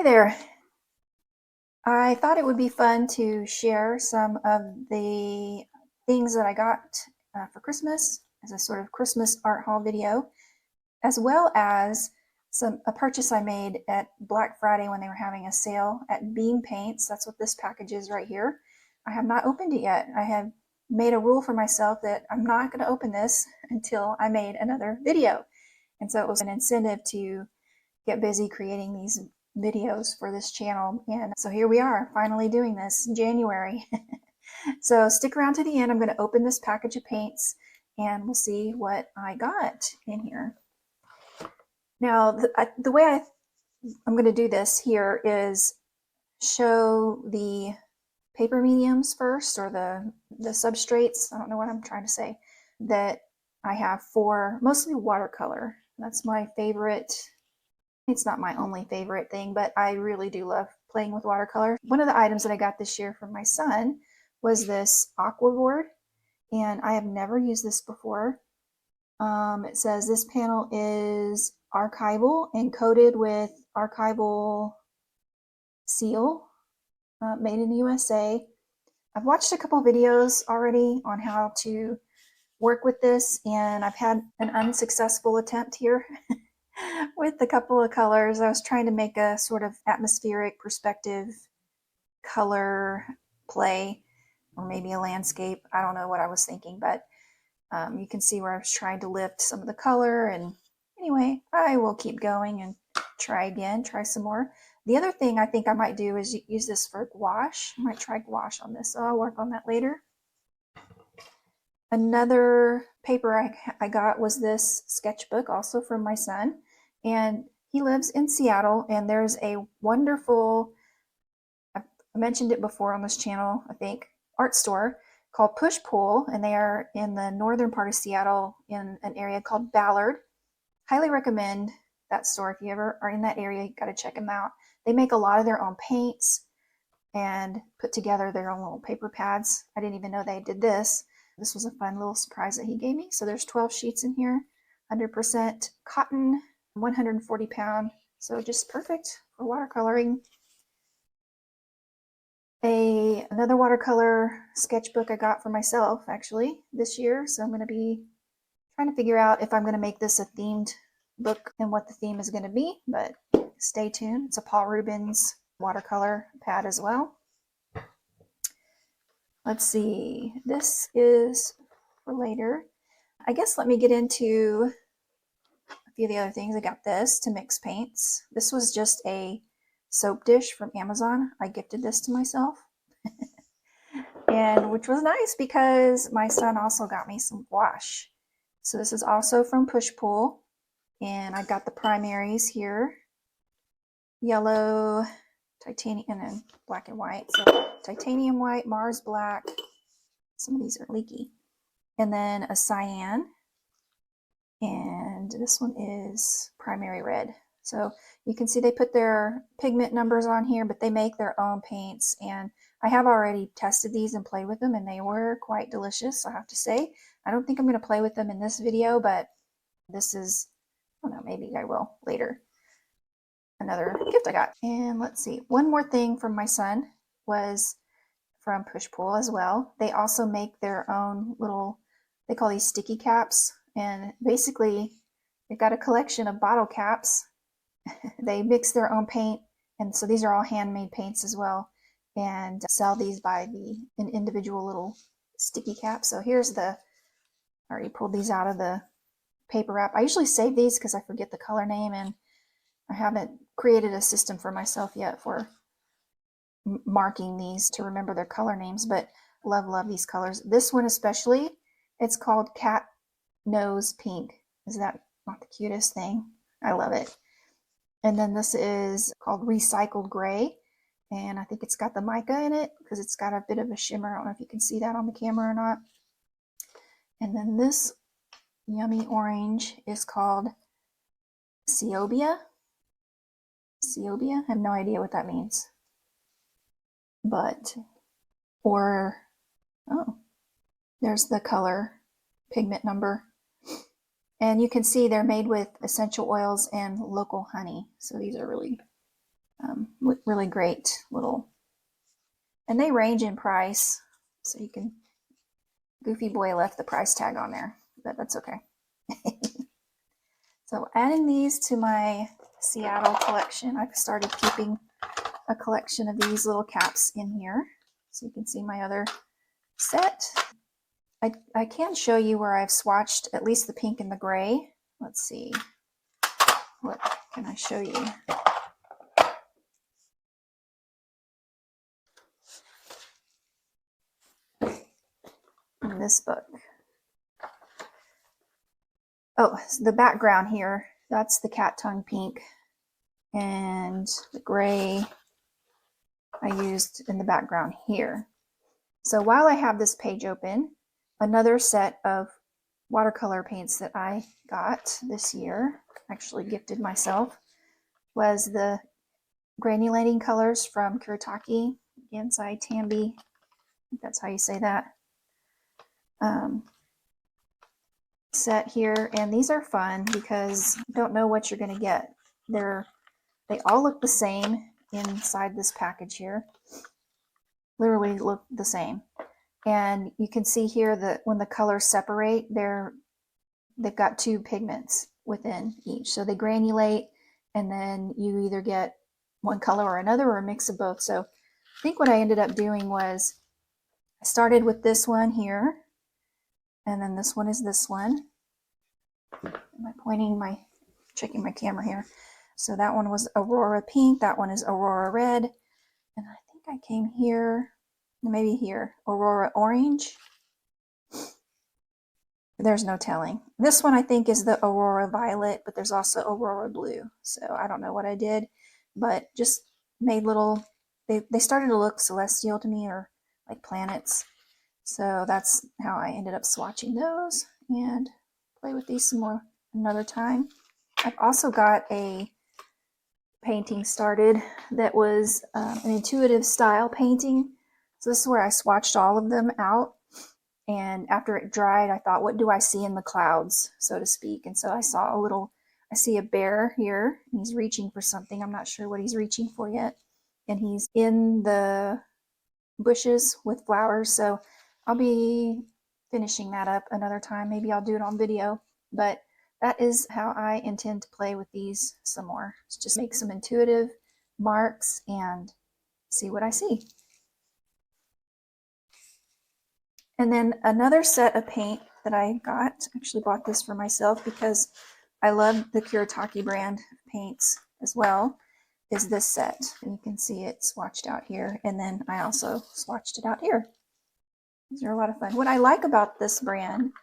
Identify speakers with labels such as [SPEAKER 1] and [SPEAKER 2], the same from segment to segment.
[SPEAKER 1] there. I thought it would be fun to share some of the things that I got for Christmas as a sort of Christmas art haul video, as well as a purchase I made at Black Friday when they were having a sale at Beam Paints. That's what this package is right here. I have not opened it yet. I have made a rule for myself that I'm not going to open this until I made another video. And so it was an incentive to get busy creating these videos for this channel. And so here we are, finally doing this in January. So stick around to the end. I'm going to open this package of paints and we'll see what I got in here. Now, the way I'm going to do this here is show the paper mediums first, or the substrates, I don't know what I'm trying to say, that I have for mostly watercolor. That's my favorite. It's not my only favorite thing, but I really do love playing with watercolor. One of the items that I got this year from my son was this aqua board, and I have never used this before. It says this panel is archival and coated with archival seal, made in the USA. I've watched a couple videos already on how to work with this, and I've had an unsuccessful attempt here. With a couple of colors. I was trying to make a sort of atmospheric perspective color play, or maybe a landscape. I don't know what I was thinking, but you can see where I was trying to lift some of the color. And anyway, I will keep going and try again, try some more. The other thing I think I might do is use this for gouache. I might try gouache on this, so I'll work on that later. Another paper I got was this sketchbook, also from my son. And he lives in Seattle, and there's a wonderful, I mentioned it before on this channel, I think, art store called Push Pull, and they are in the northern part of Seattle in an area called Ballard. Highly recommend that store. If you ever are in that area, you got to check them out. They make a lot of their own paints and put together their own little paper pads. I didn't even know they did this. This was a fun little surprise that he gave me. So there's 12 sheets in here, 100% cotton, 140 pound, so just perfect for watercoloring. Another watercolor sketchbook I got for myself actually this year, so I'm going to be trying to figure out if I'm going to make this a themed book and what the theme is going to be, but stay tuned. It's a Paul Rubens watercolor pad as well. Let's see, this is for later. I guess let me get into a few of the other things. I got this to mix paints. This was just a soap dish from Amazon. I gifted this to myself, and which was nice because my son also got me some gouache. So this is also from Push Pull, and I got the primaries here: yellow, titanium, and then black and white. So titanium white, Mars black. Some of these are leaky, and then a cyan. And this one is primary red. So you can see they put their pigment numbers on here, but they make their own paints. And I have already tested these and played with them, and they were quite delicious, I have to say. I don't think I'm going to play with them in this video, but this is, I don't know, maybe I will later. Another gift I got. And let's see, one more thing from my son was from Push Pull as well. They also make their own little, they call these sticky caps. And basically, they've got a collection of bottle caps. They mix their own paint, and so these are all handmade paints as well, and sell these by an individual little sticky cap. So here's the, I already pulled these out of the paper wrap. I usually save these because I forget the color name, and I haven't created a system for myself yet for marking these to remember their color names, but love these colors. This one especially, it's called Cat Nose Pink. Is that not the cutest thing? I love it. And then this is called Recycled Gray, and I think it's got the mica in it because it's got a bit of a shimmer. I don't know if you can see that on the camera or not. And then this yummy orange is called Ceobia. Ceobia? I have no idea what that means. But, or, oh, there's the color pigment number. And you can see they're made with essential oils and local honey. So these are really Really great little, and they range in price, so you can, Goofy Boy left the price tag on there, but that's okay. So adding these to my Seattle collection, I've started keeping a collection of these little caps in here, so you can see my other set. I can show you where I've swatched at least the pink and the gray. Let's see, what can I show you? In this book. Oh, the background here, that's the cat tongue pink, and the gray I used in the background here. So while I have this page open, another set of watercolor paints that I got this year, actually gifted myself, was the granulating colors from Kuretake, Gansai Tambi, that's how you say that, set here. And these are fun because you don't know what you're going to get. They all look the same inside this package here. Literally look the same. And you can see here that when the colors separate, they've got two pigments within each. So they granulate, and then you either get one color or another, or a mix of both. So I think what I ended up doing was I started with this one here, and then this one is this one. Am I pointing checking my camera here? So that one was Aurora Pink, that one is Aurora Red, and I think I came here, maybe here, Aurora Orange. There's no telling. This one I think is the Aurora Violet, but there's also Aurora Blue. So I don't know what I did, but just made little, they started to look celestial to me, or like planets. So that's how I ended up swatching those, and play with these some more another time. I've also got a painting started that was an intuitive style painting. So this is where I swatched all of them out. And after it dried, I thought, what do I see in the clouds, so to speak? And so I see a bear here, and he's reaching for something. I'm not sure what he's reaching for yet. And he's in the bushes with flowers. So I'll be finishing that up another time. Maybe I'll do it on video. But that is how I intend to play with these some more. Just make some intuitive marks and see what I see. And then another set of paint that I got, actually bought this for myself because I love the Kuretake brand paints as well, is this set. And you can see it swatched out here. And then I also swatched it out here. These are a lot of fun. What I like about this brand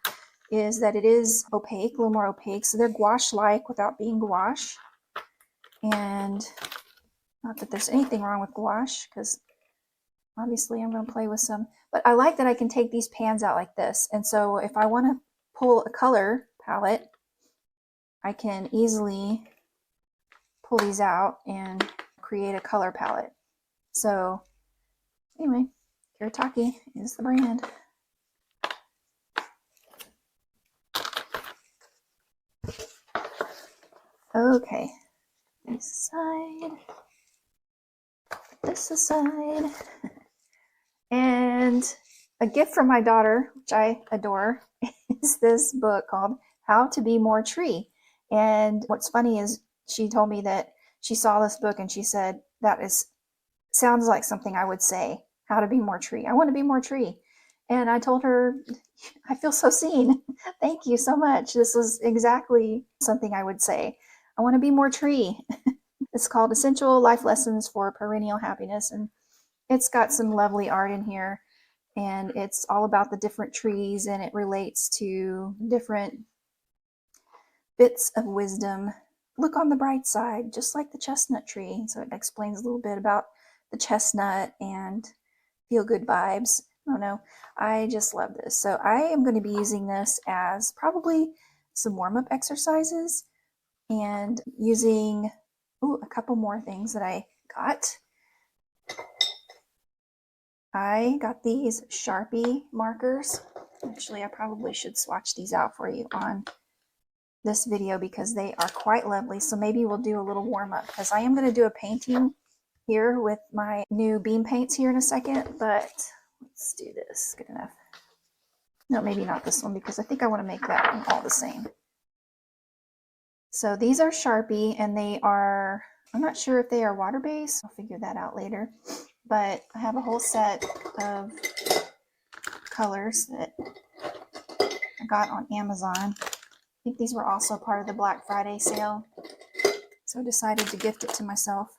[SPEAKER 1] is that it is opaque, a little more opaque. So they're gouache-like without being gouache. And not that there's anything wrong with gouache, because obviously I'm going to play with some. But I like that I can take these pans out like this. And so if I want to pull a color palette, I can easily pull these out and create a color palette. So anyway, Kuretake is the brand. Okay, this aside, this aside. And a gift from my daughter, which I adore, is this book called How to Be More Tree. And what's funny is she told me that she saw this book and she said, sounds like something I would say, how to be more tree. I want to be more tree. And I told her, I feel so seen. Thank you so much. This was exactly something I would say. I want to be more tree. It's called Essential Life Lessons for Perennial Happiness. And it's got some lovely art in here. And it's all about the different trees, and it relates to different bits of wisdom. Look on the bright side, just like the chestnut tree. So it explains a little bit about the chestnut and feel good vibes. Oh no, I just love this. So I am going to be using this as probably some warm-up exercises, and using a couple more things that I got. I got these Sharpie markers. Actually, I probably should swatch these out for you on this video because they are quite lovely. So maybe we'll do a little warm up, because I am going to do a painting here with my new beam paints here in a second, but let's do this. Good enough. No, maybe not this one because I think I want to make that one all the same. So these are Sharpie and they are, I'm not sure if they are water-based. I'll figure that out later. But I have a whole set of colors that I got on Amazon. I think these were also part of the Black Friday sale. So I decided to gift it to myself.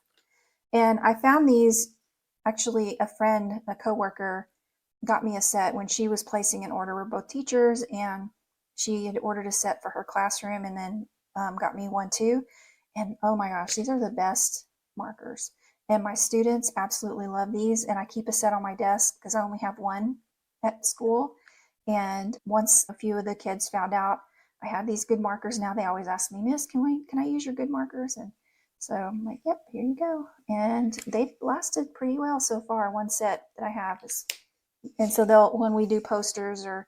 [SPEAKER 1] And I found these, actually a friend, a coworker, got me a set when she was placing an order. We're both teachers and she had ordered a set for her classroom and then got me one too. And oh my gosh, these are the best markers. And my students absolutely love these. And I keep a set on my desk because I only have one at school. And once a few of the kids found out I had these good markers, now they always ask me, Miss, can I use your good markers? And so I'm like, yep, here you go. And they've lasted pretty well so far. One set that I have is, and so they'll, when we do posters or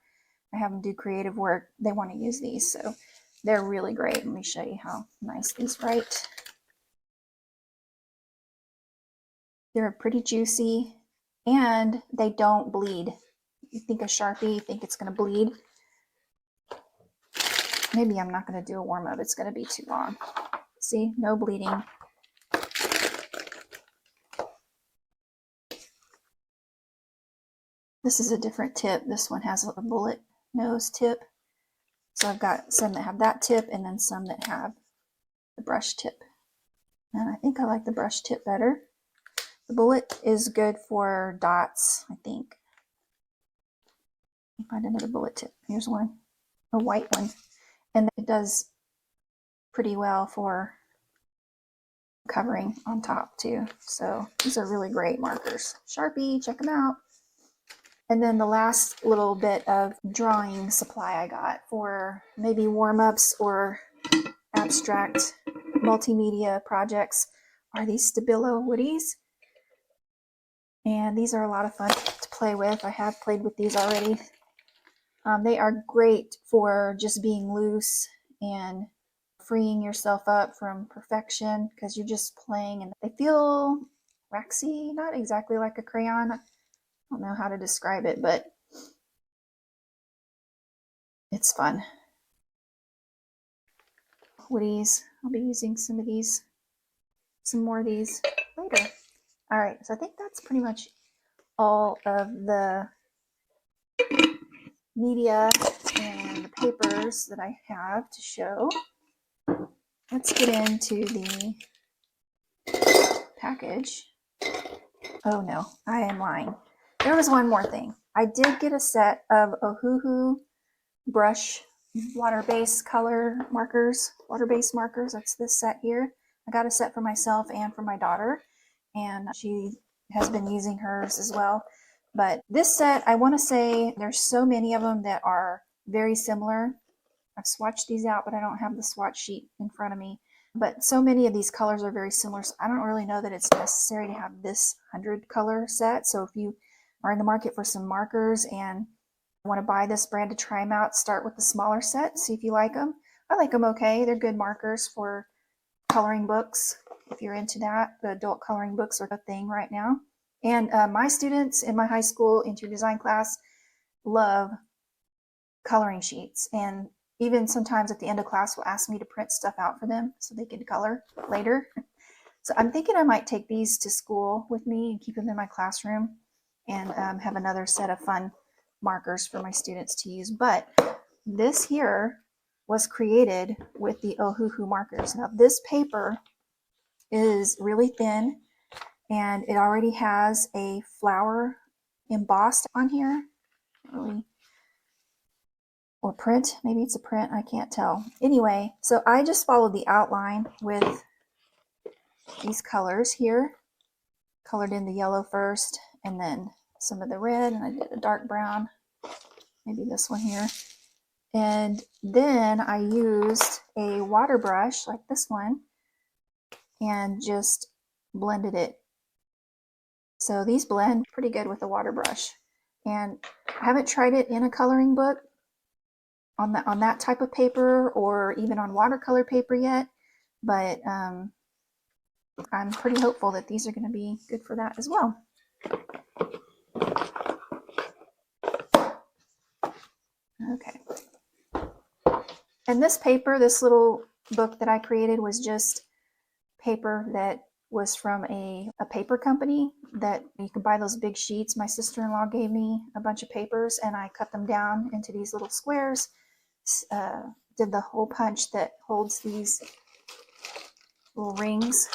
[SPEAKER 1] I have them do creative work, they want to use these. So they're really great. Let me show you how nice these write. They're pretty juicy and they don't bleed. You think a Sharpie, you think it's going to bleed. Maybe I'm not going to do a warm up. It's going to be too long. See, no bleeding. This is a different tip. This one has a bullet nose tip. So I've got some that have that tip and then some that have the brush tip. And I think I like the brush tip better. The bullet is good for dots, I think. Let me find another bullet tip. Here's one, a white one. And it does pretty well for covering on top too. So these are really great markers. Sharpie, check them out. And then the last little bit of drawing supply I got for maybe warm-ups or abstract multimedia projects are these Stabilo Woodies. And these are a lot of fun to play with. I have played with these already. They are great for just being loose and freeing yourself up from perfection because you're just playing and they feel waxy, not exactly like a crayon. I don't know how to describe it, but it's fun. Woodies, I'll be using some of these, some more of these later. All right, so I think that's pretty much all of the media and the papers that I have to show. Let's get into the package. Oh no, I am lying. There was one more thing. I did get a set of Ohuhu brush water-based color markers, water-based markers. That's this set here. I got a set for myself and for my daughter, and she has been using hers as well. But this set, I want to say there's so many of them that are very similar. I've swatched these out, but I don't have the swatch sheet in front of me. But so many of these colors are very similar, so I don't really know that it's necessary to have this 100 color set. So if you are in the market for some markers and want to buy this brand to try them out, start with the smaller set, see if you like them. I like them okay. They're good markers for coloring books. If you're into that, the adult coloring books are a thing right now. And my students in my high school interior design class love coloring sheets, and even sometimes at the end of class will ask me to print stuff out for them so they can color later. So I'm thinking I might take these to school with me and keep them in my classroom and have another set of fun markers for my students to use. But this here was created with the Ohuhu markers. Now this paper is really thin and it already has a flower embossed on here. Really, or print, maybe it's a print, I can't tell. Anyway, so I just followed the outline with these colors here. Colored in the yellow first and then some of the red, and I did a dark brown, maybe this one here. And then I used a water brush like this one and just blended it. So these blend pretty good with a water brush. And I haven't tried it in a coloring book on that type of paper or even on watercolor paper yet, but I'm pretty hopeful that these are going to be good for that as well. Okay. And this paper, this little book that I created was just paper that was from a paper company that you can buy those big sheets. My sister-in-law gave me a bunch of papers and I cut them down into these little squares, did the hole punch that holds these little rings.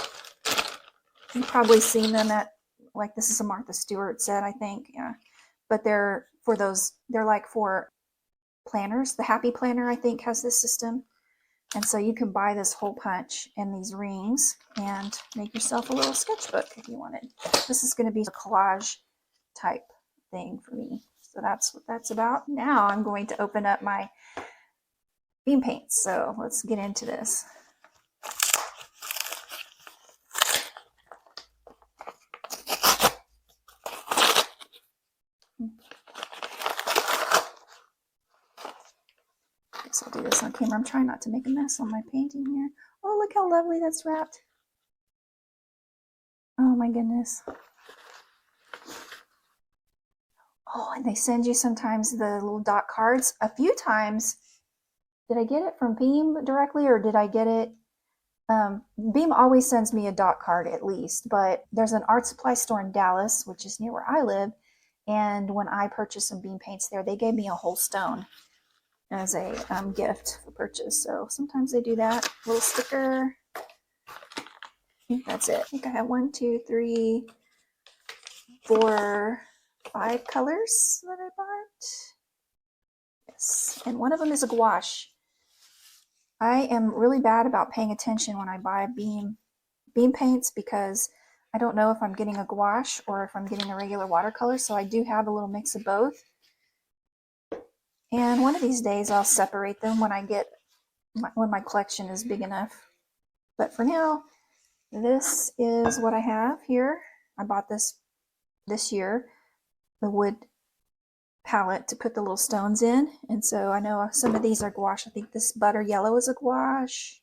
[SPEAKER 1] You've probably seen them at, like, this is a Martha Stewart set, I think. Yeah. But they're for those, they're like for planners. The Happy Planner, I think, has this system. And so you can buy this hole punch and these rings and make yourself a little sketchbook if you wanted. This is going to be a collage type thing for me. So that's what that's about. Now I'm going to open up my beam paints. So let's get into this. I guess I'll do this on camera. I'm trying not to make a mess on my painting here. Oh, look how lovely that's wrapped. Oh my goodness. Oh, and they send you sometimes the little dot cards. A few times, did I get it from Beam directly or did I get it? Beam always sends me a dot card at least, but there's an art supply store in Dallas, which is near where I live. And when I purchased some beam paints there, they gave me a whole stone as a gift for purchase. So sometimes they do that. A little sticker. I think that's it. I think I have 1, 2, 3, 4, 5 colors that I bought. Yes, and one of them is a gouache. I am really bad about paying attention when I buy beam paints because I don't know if I'm getting a gouache or if I'm getting a regular watercolor. So I do have a little mix of both. And one of these days I'll separate them when when my collection is big enough. But for now, this is what I have here. I bought this year, the wood palette to put the little stones in. And so I know some of these are gouache. I think this butter yellow is a gouache.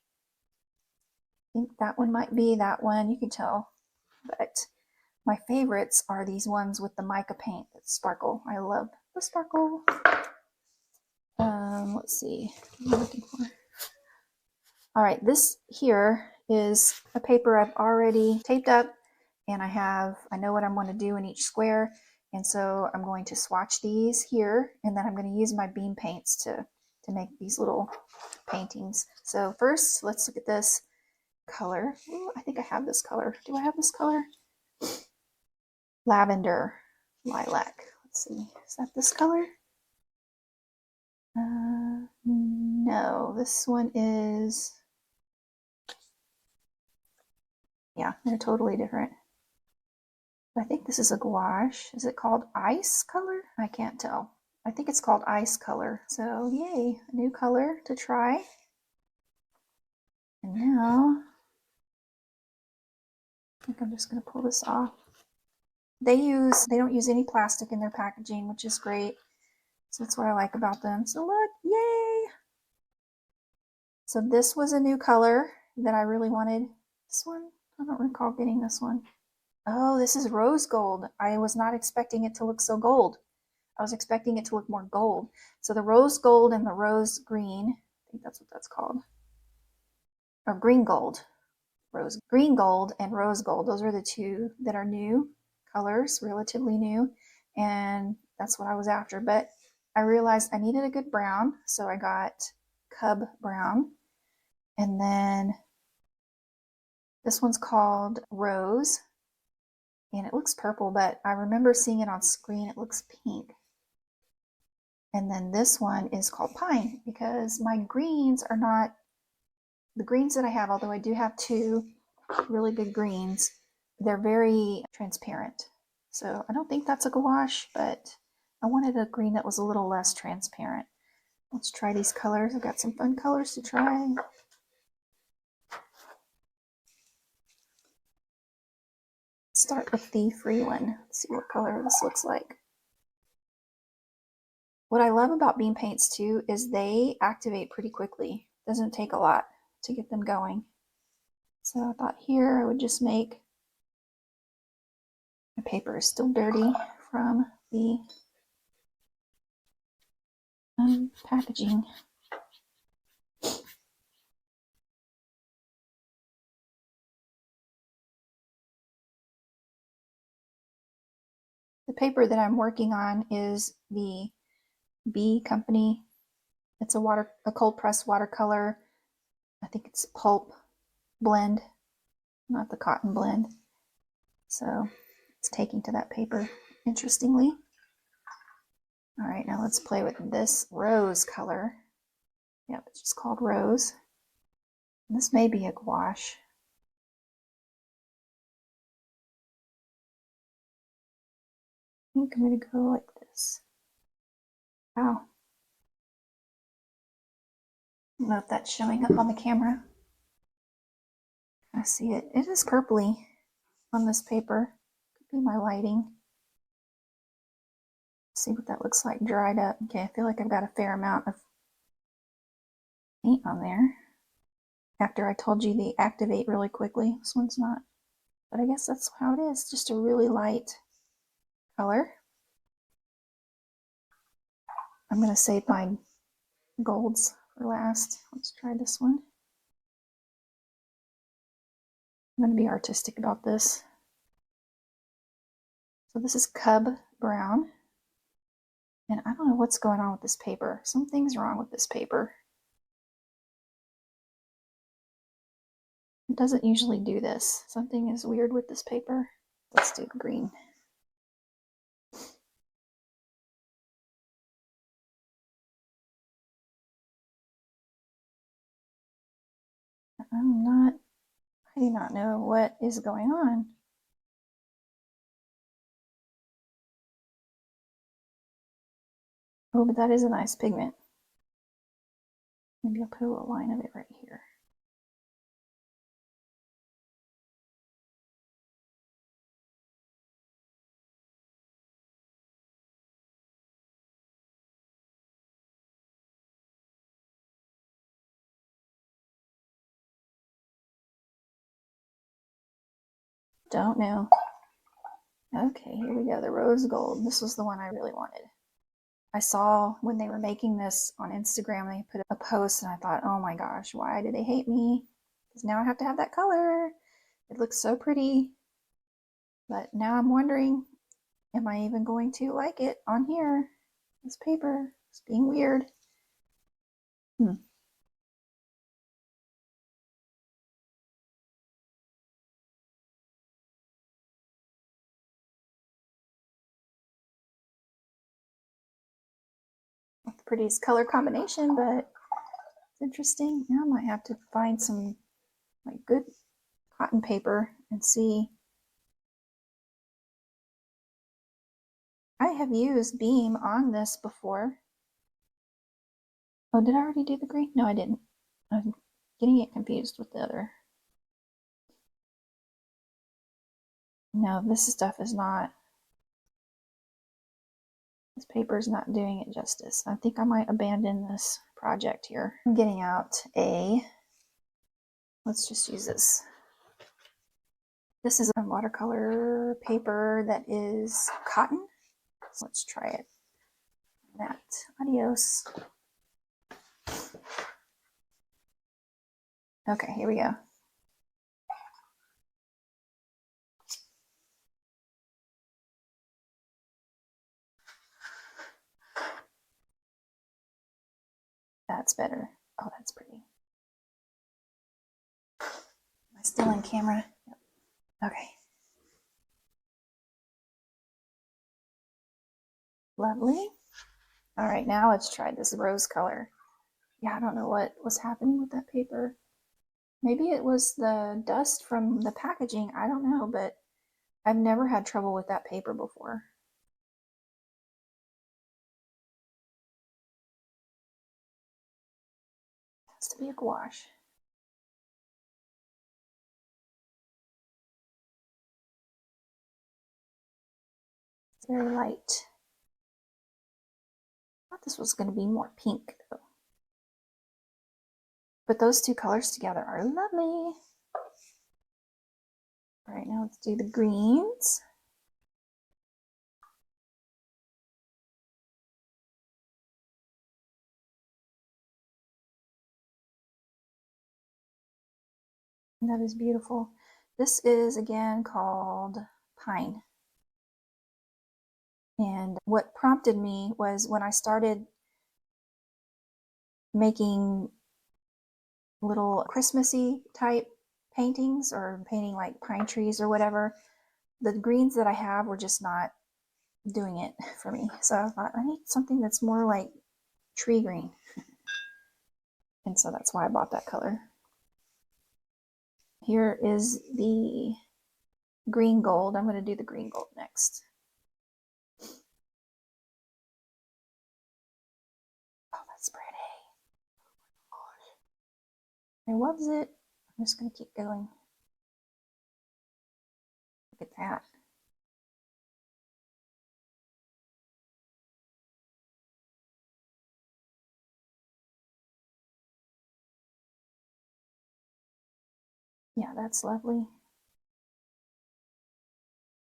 [SPEAKER 1] I think that one might be that one. You can tell. But my favorites are these ones with the mica paint that sparkle. I love the sparkle. Let's see. What am I looking for? All right, this here is a paper I've already taped up, and I know what I'm going to do in each square, and so I'm going to swatch these here, and then I'm going to use my beam paints to make these little paintings. So first, let's look at this color. Ooh, I think I have this color. Do I have this color? Lavender lilac. Let's see. Is that this color? No, this one is, yeah, they're totally different. I think this is a gouache. Is it called ice color? I can't tell. I think it's called ice color. So yay, a new color to try. And now, I think I'm just gonna pull this off. They don't use any plastic in their packaging, which is great. So that's what I like about them. So look, yay! So this was a new color that I really wanted. This one, I don't recall getting this one. Oh, this is rose gold. I was not expecting it to look so gold. I was expecting it to look more gold. So the rose gold and the rose green, I think that's what that's called. Or green gold. Green gold and rose gold. Those are the two that are new colors, relatively new. And that's what I was after. But I realized I needed a good brown. So I got Cub Brown. And then this one's called Rose. And it looks purple, but I remember seeing it on screen. It looks pink. And then this one is called Pine because my greens are not the greens that I have, although I do have 2 really big greens. They're very transparent. So I don't think that's a gouache, but I wanted a green that was a little less transparent. Let's try these colors. I've got some fun colors to try. Start with the free one. Let's see what color this looks like. What I love about beam paints too is they activate pretty quickly. It doesn't take a lot to get them going. So I thought here I would just make, my paper is still dirty from the packaging. The paper that I'm working on is the B company. It's a cold press watercolor. I think it's pulp blend, not the cotton blend. So it's taking to that paper, interestingly. All right, now let's play with this rose color. Yep, it's just called Rose. And this may be a gouache. I think I'm going to go like this. Wow. I don't know if that's showing up on the camera. I see it. It is purpley on this paper. Could be my lighting. Let's see what that looks like dried up. Okay, I feel like I've got a fair amount of paint on there. After I told you they activate really quickly, this one's not. But I guess that's how it is, just a really light color. I'm going to save my golds for last. Let's try this one. I'm going to be artistic about this. So this is Cub Brown. And I don't know what's going on with this paper. Something's wrong with this paper. It doesn't usually do this. Something is weird with this paper. Let's do green. I do not know what is going on. Oh, but that is a nice pigment. Maybe I'll put a little line of it right here. Don't know. Okay, here we go. The rose gold. This was the one I really wanted. I saw when they were making this on Instagram, they put a post and I thought, oh my gosh, why do they hate me? Because now I have to have that color. It looks so pretty. But now I'm wondering, am I even going to like it on here? This paper is being weird. Not the prettiest color combination, but it's interesting. Now I might have to find some like good cotton paper and see. I have used Beam on this before. Oh, did I already do the green? No, I didn't. I'm getting it confused with the other. No, this stuff is not, this paper is not doing it justice. I think I might abandon this project here. I'm getting out let's just use this. This is a watercolor paper that is cotton. So let's try it. That. Adios. Okay, here we go. That's better. Oh, that's pretty. Am I still in camera? Yep. Okay. Lovely. All right, now let's try this rose color. Yeah, I don't know what was happening with that paper. Maybe it was the dust from the packaging. I don't know, but I've never had trouble with that paper before. It has to be a gouache. It's very light. I thought this was going to be more pink, though. But those two colors together are lovely. All right, now let's do the greens. And that is beautiful. This is again called Pine. And what prompted me was when I started making little Christmassy type paintings or painting like pine trees or whatever, the greens that I have were just not doing it for me. So I thought I need something that's more like tree green. And so that's why I bought that color. Here is the green gold. I'm going to do the green gold next. Oh, that's pretty. I loves it. I'm just going to keep going. Look at that. Yeah, that's lovely.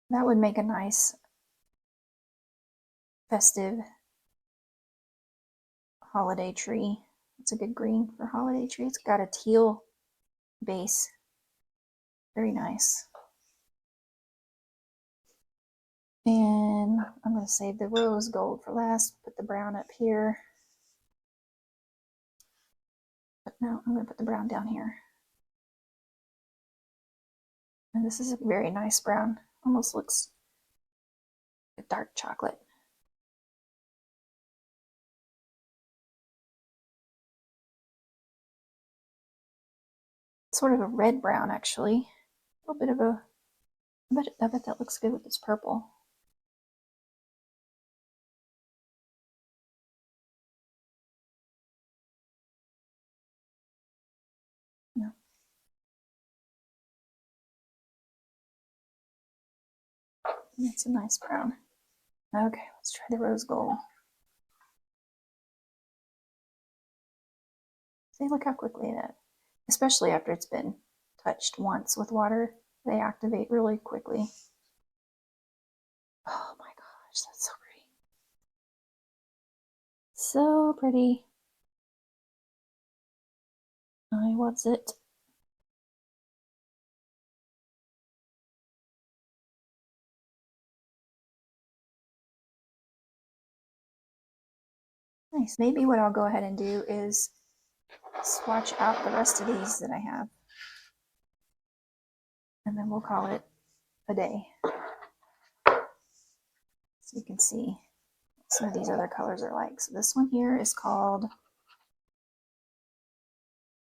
[SPEAKER 1] That would make a nice festive holiday tree. It's a good green for holiday tree. It's got a teal base. Very nice. And I'm going to save the rose gold for last. Put the brown up here. But no, I'm going to put the brown down here. And this is a very nice brown. Almost looks like dark chocolate. Sort of a red brown, actually. A little bit of a, I bet that looks good with this purple. No. It's a nice brown. Okay, let's try the rose gold. See, look how quickly that, especially after it's been touched once with water, they activate really quickly. Oh my gosh, that's so pretty. So pretty. I loves it. Nice. Maybe what I'll go ahead and do is swatch out the rest of these that I have. And then we'll call it a day. So you can see what some of these other colors are like. So this one here is called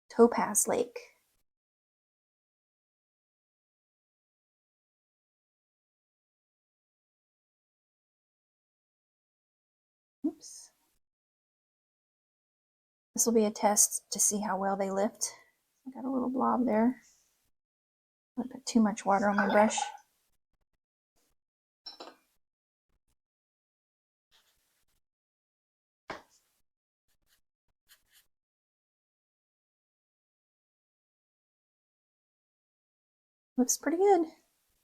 [SPEAKER 1] Topaz Lake. Oops. This will be a test to see how well they lift. I got a little blob there. A little bit too much water on my brush. Looks pretty good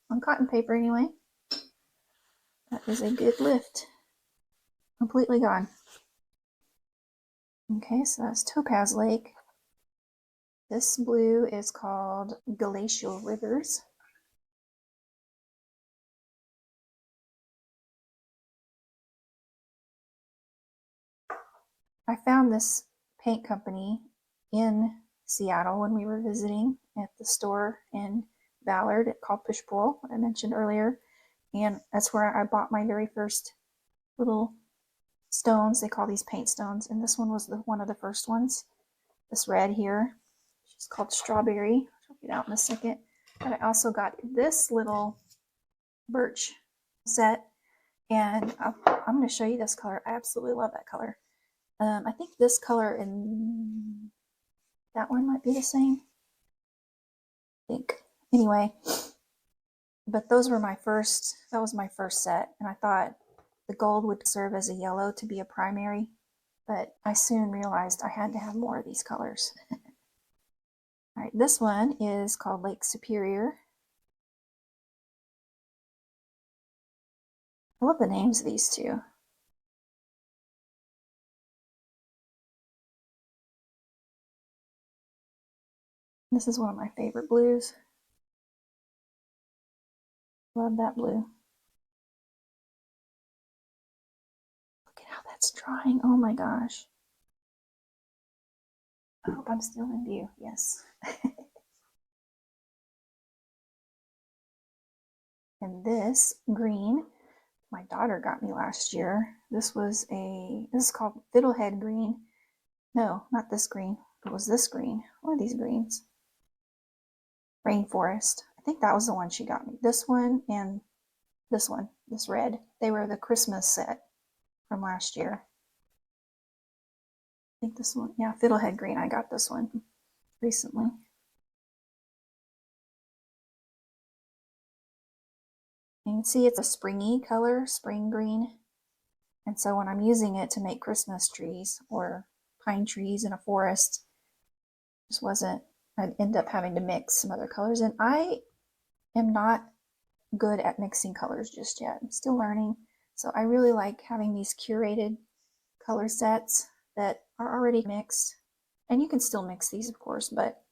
[SPEAKER 1] on cotton paper anyway. That is a good lift. Completely gone. Okay, so that's Topaz Lake. This blue is called Glacial Rivers. I found this paint company in Seattle when we were visiting at the store in Ballard called Push Pull, I mentioned earlier. And that's where I bought my very first little stones. They call these paint stones. And this one was one of the first ones. This red here, which is called Strawberry. I'll get out in a second. But I also got this little birch set. And I'm going to show you this color. I absolutely love that color. I think this color and that one might be the same. I think. Anyway, but those were my first, that was my first set. And I thought the gold would serve as a yellow to be a primary. But I soon realized I had to have more of these colors. All right, this one is called Lake Superior. I love the names of these two. This is one of my favorite blues. Love that blue. Look at how that's drying. Oh my gosh. I hope I'm still in view. Yes. And this green, my daughter got me last year. This is called fiddlehead green. No, not this green. It was this green. One of these greens. Rainforest. I think that was the one she got me. This one and this one, this red. They were the Christmas set from last year. I think this one, yeah, fiddlehead green. I got this one recently. You can see it's a springy color, spring green. And so when I'm using it to make Christmas trees or pine trees in a forest, just wasn't, I'd end up having to mix some other colors. And I am not good at mixing colors just yet. I'm still learning. So I really like having these curated color sets that are already mixed. And you can still mix these, of course, but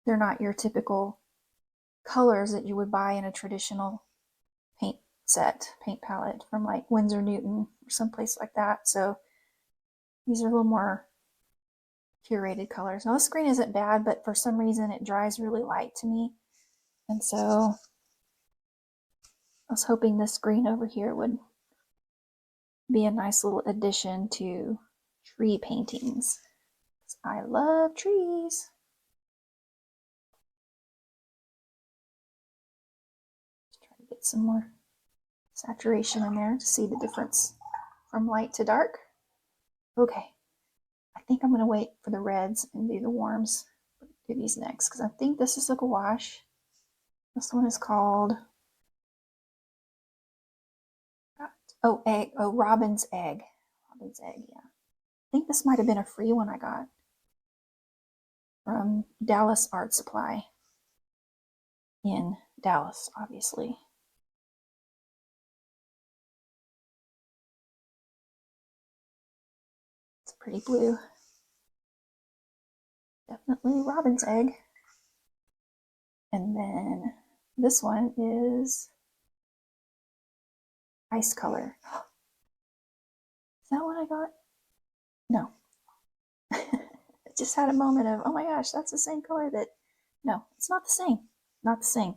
[SPEAKER 1] they're not your typical colors that you would buy in a traditional paint set, paint palette from like Winsor Newton or someplace like that. So these are a little more curated colors. Now this green isn't bad, but for some reason it dries really light to me. And so I was hoping this green over here would be a nice little addition to tree paintings. I love trees. Just try to get some more saturation in there to see the difference from light to dark. Okay, I think I'm going to wait for the reds and do the warms. Do these next because I think this is a gouache. This one is called Robin's Egg. Robin's Egg, yeah. I think this might have been a free one I got from Dallas Art Supply in Dallas, obviously. It's pretty blue. Definitely Robin's Egg. And then this one is Ice Color. Is that what I got? No. It just had a moment of, oh my gosh, that's the same color that, no, it's not the same. Not the same.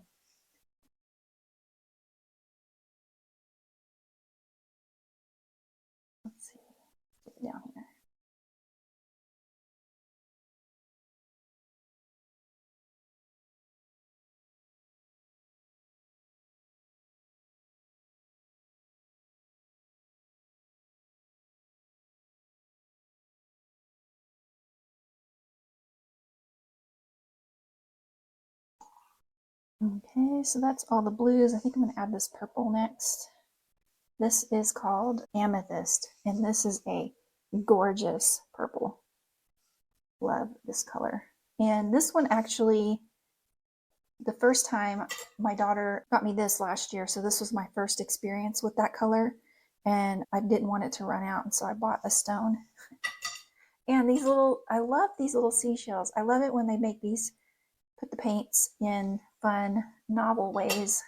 [SPEAKER 1] Let's see. Get it down here. Okay, so that's all the blues. I think I'm going to add this purple next. This is called Amethyst, and this is a gorgeous purple. Love this color. And this one actually, the first time my daughter got me this last year, so this was my first experience with that color, and I didn't want it to run out, and so I bought a stone. And these little, I love these little seashells. I love it when they make these, put the paints in fun, novel ways.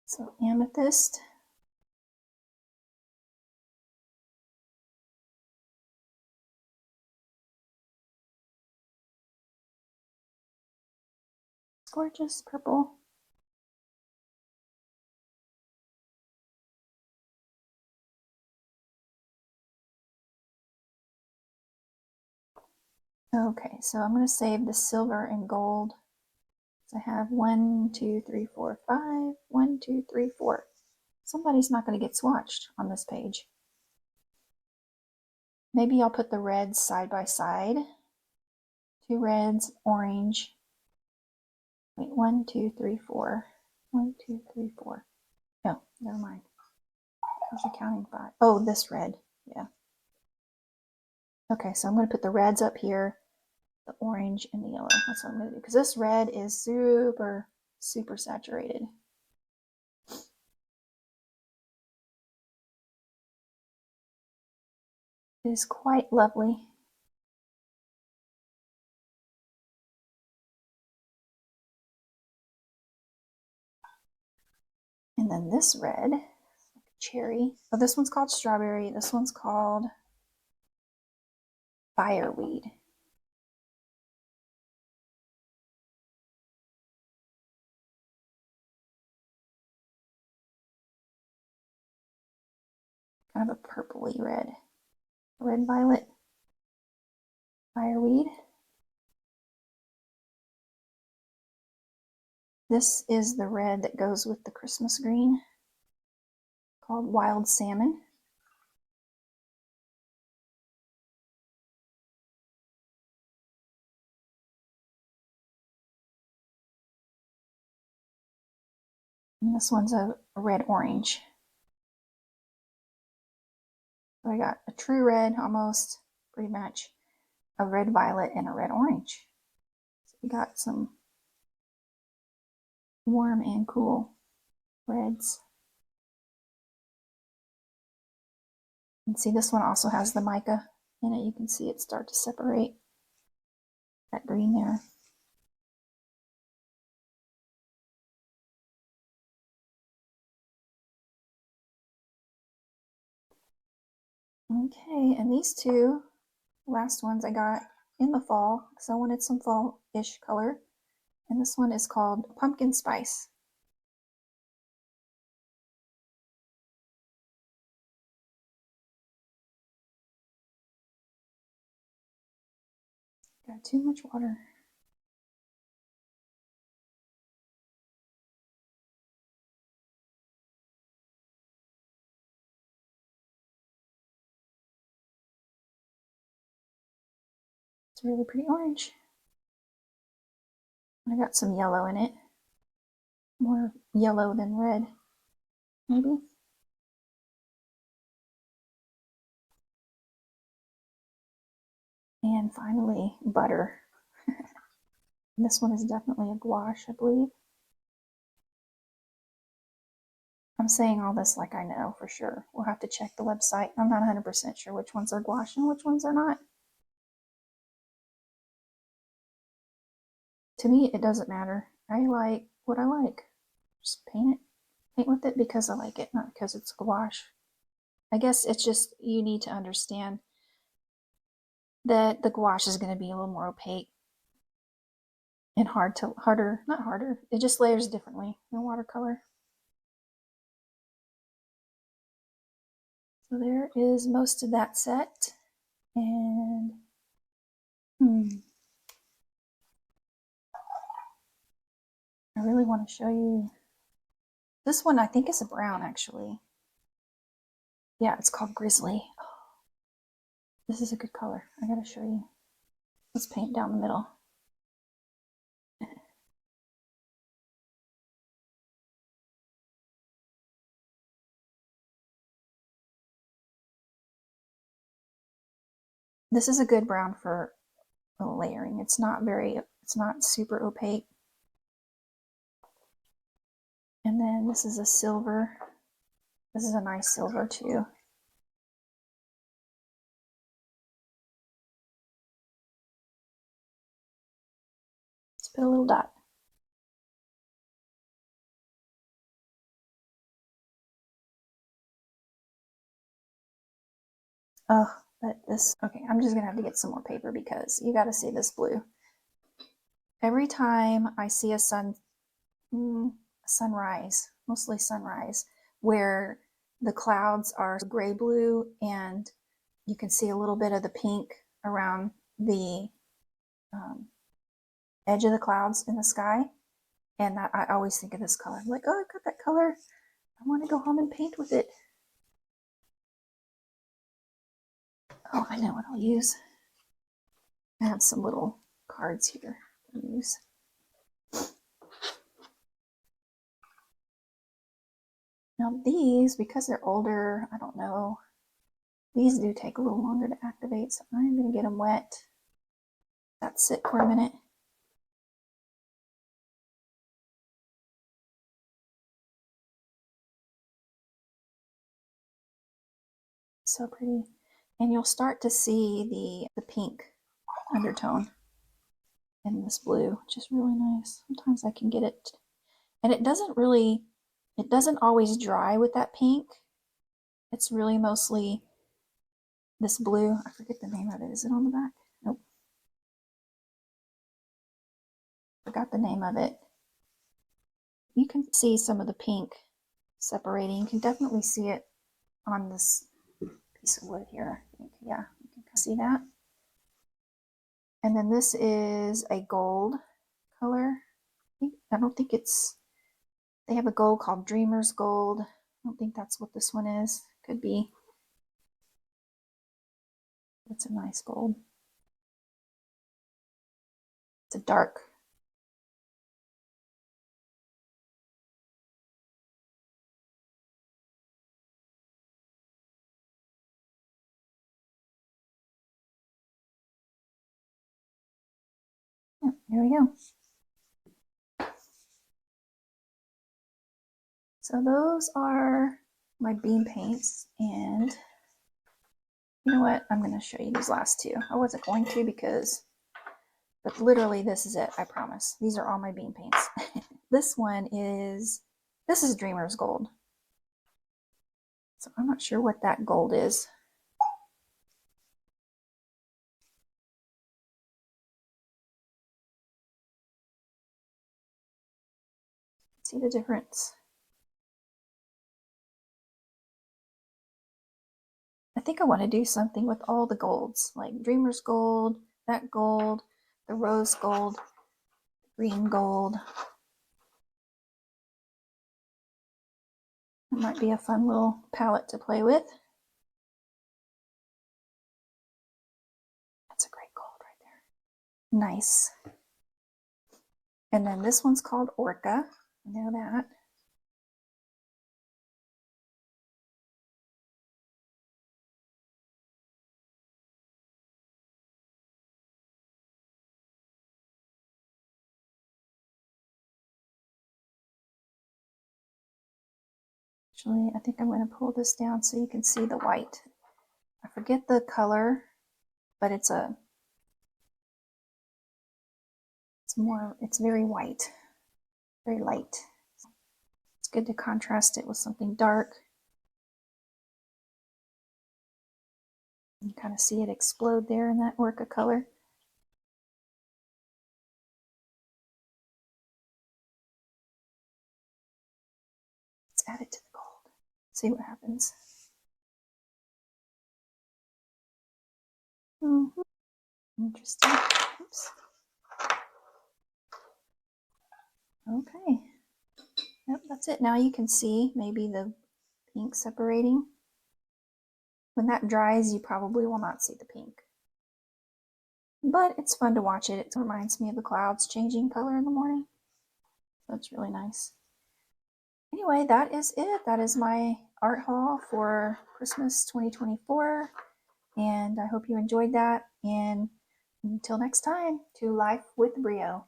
[SPEAKER 1] So amethyst. Gorgeous purple. Okay, so I'm going to save the silver and gold. So I have 1, 2, 3, 4, 5. 1, 2, 3, 4. Somebody's not going to get swatched on this page. Maybe I'll put the reds side by side. 2 reds, orange. Wait, 1, 2, 3, 4. 1, 2, 3, 4. No, never mind. I was counting 5. Oh, this red. Yeah. Okay, so I'm going to put the reds up here, the orange and the yellow. That's what I'm going to do because this red is super, super saturated. It is quite lovely. And then this red, cherry. Oh, this one's called strawberry. This one's called fireweed. Kind of a purpley red. Red violet. Fireweed. This is the red that goes with the Christmas green, called wild salmon. And this one's a red orange. So I got a true red almost, pretty much, a red violet, and a red orange. So we got some warm and cool reds. And see, this one also has the mica in it. You can see it start to separate that green there. Okay, and these two last ones I got in the fall because I wanted some fall-ish color. And this one is called Pumpkin Spice. Got too much water. It's really pretty orange. I got some yellow in it. More yellow than red, maybe. And finally, butter. This one is definitely a gouache, I believe. I'm saying all this like I know for sure. We'll have to check the website. I'm not 100% sure which ones are gouache and which ones are not. To me, it doesn't matter. I like what I like. Just paint with it because I like it, not because it's gouache. I guess it's just you need to understand that the gouache is going to be a little more opaque and not harder. It just layers differently than watercolor. So there is most of that set. And I really want to show you this one. I think is a brown actually. Yeah, it's called Grizzly. This is a good color. I gotta show you. Let's paint down the middle. This is a good brown for layering. It's not super opaque. And then this is a silver. This is a nice silver too. Let's put a little dot. Oh, but this, okay, I'm just gonna have to get some more paper because you gotta see this blue. Every time I see a sunrise, mostly sunrise, where the clouds are gray blue and you can see a little bit of the pink around the edge of the clouds in the sky. And that, I always think of this color. I'm like, oh, I've got that color. I want to go home and paint with it. Oh, I know what I'll use. I have some little cards here to use. Now these, because they're older, I don't know, these do take a little longer to activate, so I'm going to get them wet. That sit for a minute. So pretty. And you'll start to see the pink undertone in this blue, which is really nice. Sometimes I can get it, and it doesn't always dry with that pink. It's really mostly this blue. I forget the name of it. Is it on the back? Nope. Forgot the name of it. You can see some of the pink separating. You can definitely see it on this piece of wood here. Yeah, you can see that. And then this is a gold color. I don't think it's, they have a gold called Dreamer's Gold. I don't think that's what this one is. Could be. It's a nice gold. It's a dark. Yeah, there we go. So those are my beam paints, and you know what? I'm going to show you these last two. I wasn't going to but literally this is it, I promise. These are all my beam paints. This is Dreamer's Gold. So I'm not sure what that gold is. See the difference? I think I want to do something with all the golds, like Dreamer's Gold, that gold, the rose gold, green gold. It might be a fun little palette to play with. That's a great gold right there. Nice. And then this one's called Orca. I know that. Actually, I think I'm going to pull this down so you can see the white. I forget the color, but it's very white, very light. It's good to contrast it with something dark. You kind of see it explode there in that Orca color. Let's add it to the gold. See what happens. Interesting. Oops. Okay. Yep, that's it. Now you can see maybe the pink separating. When that dries, you probably will not see the pink. But it's fun to watch it. It reminds me of the clouds changing color in the morning. That's really nice. Anyway, that is it. That is my art haul for Christmas 2024. And I hope you enjoyed that. And until next time, to life with Brio.